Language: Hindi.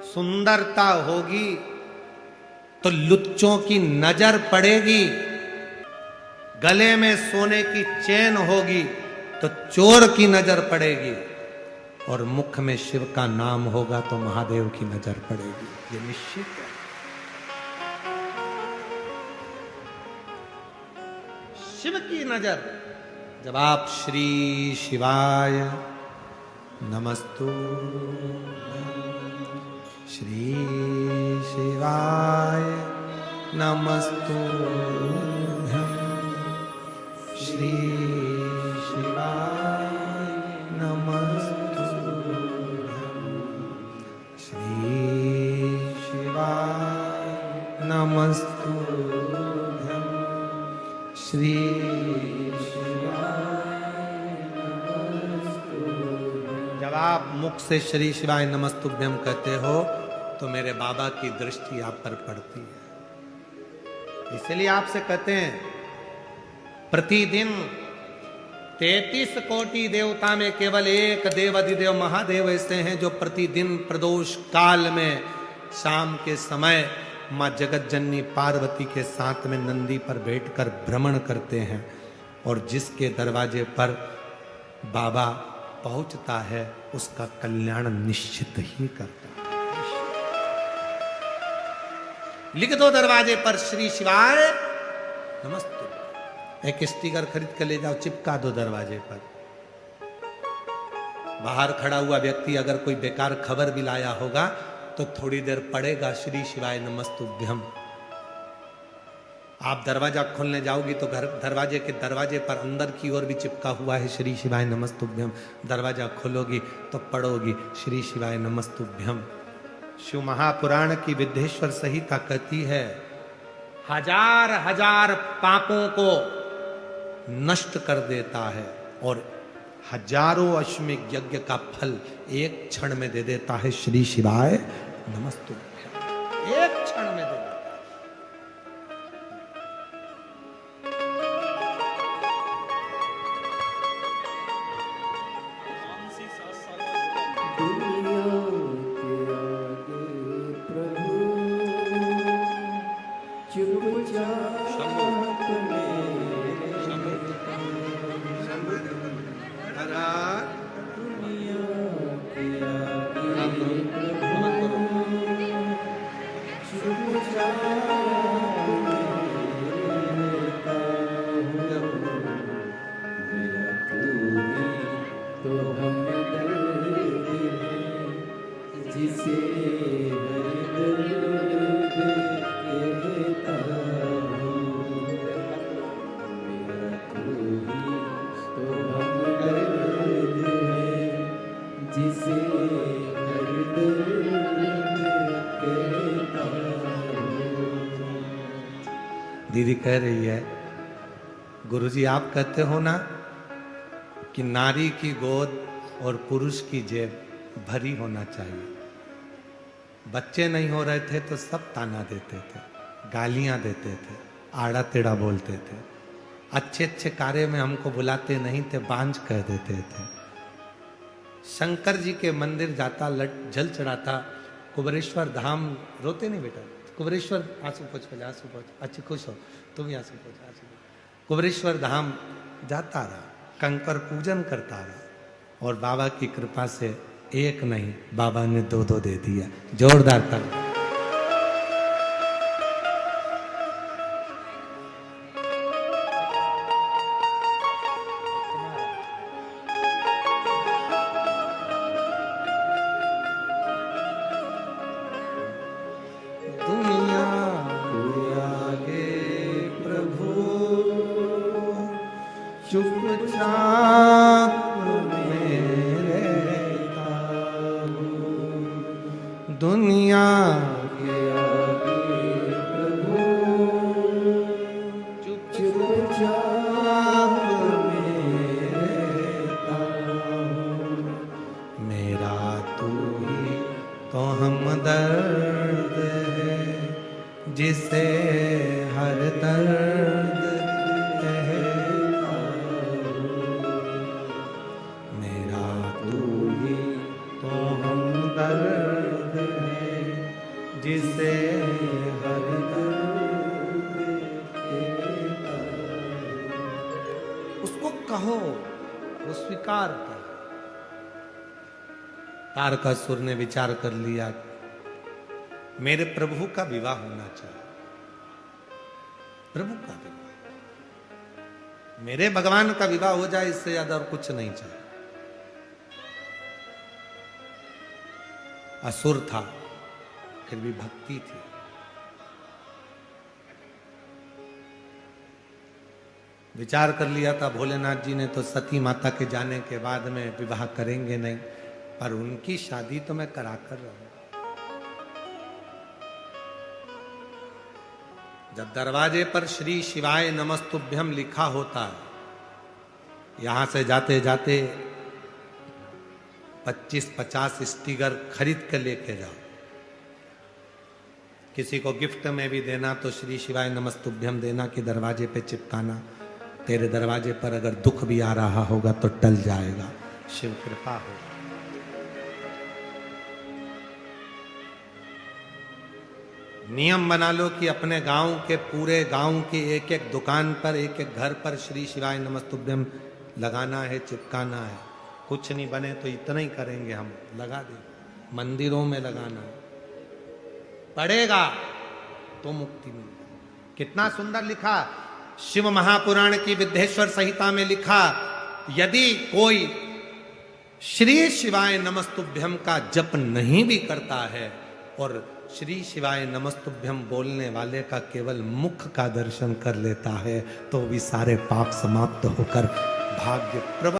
सुंदरता होगी तो लुच्चों की नजर पड़ेगी, गले में सोने की चेन होगी तो चोर की नजर पड़ेगी, और मुख में शिव का नाम होगा तो महादेव की नजर पड़ेगी। ये निश्चित है। शिव की नजर। जब आप श्री शिवाय नमस्तु, श्री शिवाय नमस्तु, श्री शिवाय नमस्तु, श्री शिवाय नमस्तु, श्री जब आप मुख से श्री शिवाय नमस्तुभ्यम कहते हो तो मेरे बाबा की दृष्टि आप पर पड़ती है। इसलिए आपसे कहते हैं प्रतिदिन 33 कोटि देवता में केवल एक देव अधिदेव महादेव ऐसे हैं जो प्रतिदिन प्रदोष काल में शाम के समय मां जगत जननी पार्वती के साथ में नंदी पर बैठकर भ्रमण करते हैं, और जिसके दरवाजे पर बाबा पहुंचता है उसका कल्याण निश्चित ही करता है। लिख दो दरवाजे पर श्री शिवाय नमस्ते। एक स्टिकर खरीद कर ले जाओ, चिपका दो दरवाजे पर। बाहर खड़ा हुआ व्यक्ति अगर कोई बेकार खबर भी लाया होगा तो थोड़ी देर पड़ेगा श्री शिवाय नमस्तुभ्यम। आप दरवाजा खोलने जाओगी तो घर दरवाजे के दरवाजे पर अंदर की ओर भी चिपका हुआ है श्री शिवाय नमस्तुभ्यम। दरवाजा खोलोगी तो पढ़ोगी श्री शिवाय नमस्तुभ्यम। शिव महापुराण की विद्येश्वर संहिता कहती है हजार हजार पापों को नष्ट कर देता है और हजारों अश्वमेध यज्ञ का फल एक क्षण में दे देता है श्री शिवाय नमस्तुभ्यम। एक क्षण में दे देता है। दीदी कह रही है गुरुजी आप कहते हो ना कि नारी की गोद और पुरुष की जेब भरी होना चाहिए। बच्चे नहीं हो रहे थे तो सब ताना देते थे, गालियां देते थे, आड़ा टेढ़ा बोलते थे, अच्छे अच्छे कार्य में हमको बुलाते नहीं थे, बांझ कह देते थे। शंकर जी के मंदिर जाता, जल चढ़ाता, कुबरेश्वर धाम, रोते नहीं बेटा, कुबरेश्वर आंसू पोछ पहले, आंसू पोछ, अच्छी खुश हो तुम ही, आंसू पोछ, आंसू पोछ। कुबरेश्वर धाम जाता रहा, कंकर पूजन करता रहा, और बाबा की कृपा से एक नहीं बाबा ने दो दो दे दिया। जोरदार ताली। दुनिया के आगे प्रभु चुपचाप में रहता हूँ। मेरा तू ही तो हमदर्द है जिसे हर दर्द कहता हूँ। मेरा तू ही तो हमदर्द है जिसे हरि उसको कहो, वो स्वीकार कर। तारकासुर ने विचार कर लिया, मेरे प्रभु का विवाह होना चाहिए, प्रभु का विवाह, मेरे भगवान का विवाह हो जाए, इससे ज्यादा और कुछ नहीं चाहिए। असुर था, फिर भी भक्ति थी। विचार कर लिया था भोलेनाथ जी ने तो सती माता के जाने के बाद में विवाह करेंगे नहीं, पर उनकी शादी तो मैं करा कर रहूं। जब दरवाजे पर श्री शिवाय नमस्तुभ्यम लिखा होता है, यहां से जाते जाते 25-50 स्टिकर खरीद कर लेके जाओ। किसी को गिफ्ट में भी देना तो श्री शिवाय नमस्तुभ्यम देना कि दरवाजे पे चिपकाना। तेरे दरवाजे पर अगर दुख भी आ रहा होगा तो टल जाएगा, शिव कृपा होगा। नियम बना लो कि अपने गांव के पूरे गांव की एक एक दुकान पर, एक एक घर पर श्री शिवाय नमस्तुभ्यम लगाना है, चिपकाना है। कुछ नहीं बने तो इतना ही करेंगे हम, लगा देंगे। मंदिरों में लगाना पड़ेगा तो मुक्ति मिलेगी। कितना सुंदर लिखा शिव महापुराण की विद्धेश्वर संहिता में लिखा, यदि कोई श्री शिवाय नमस्तुभ्यम का जप नहीं भी करता है और श्री शिवाय नमस्तुभ्यम बोलने वाले का केवल मुख का दर्शन कर लेता है, तो भी सारे पाप समाप्त होकर भाग्य प्रबल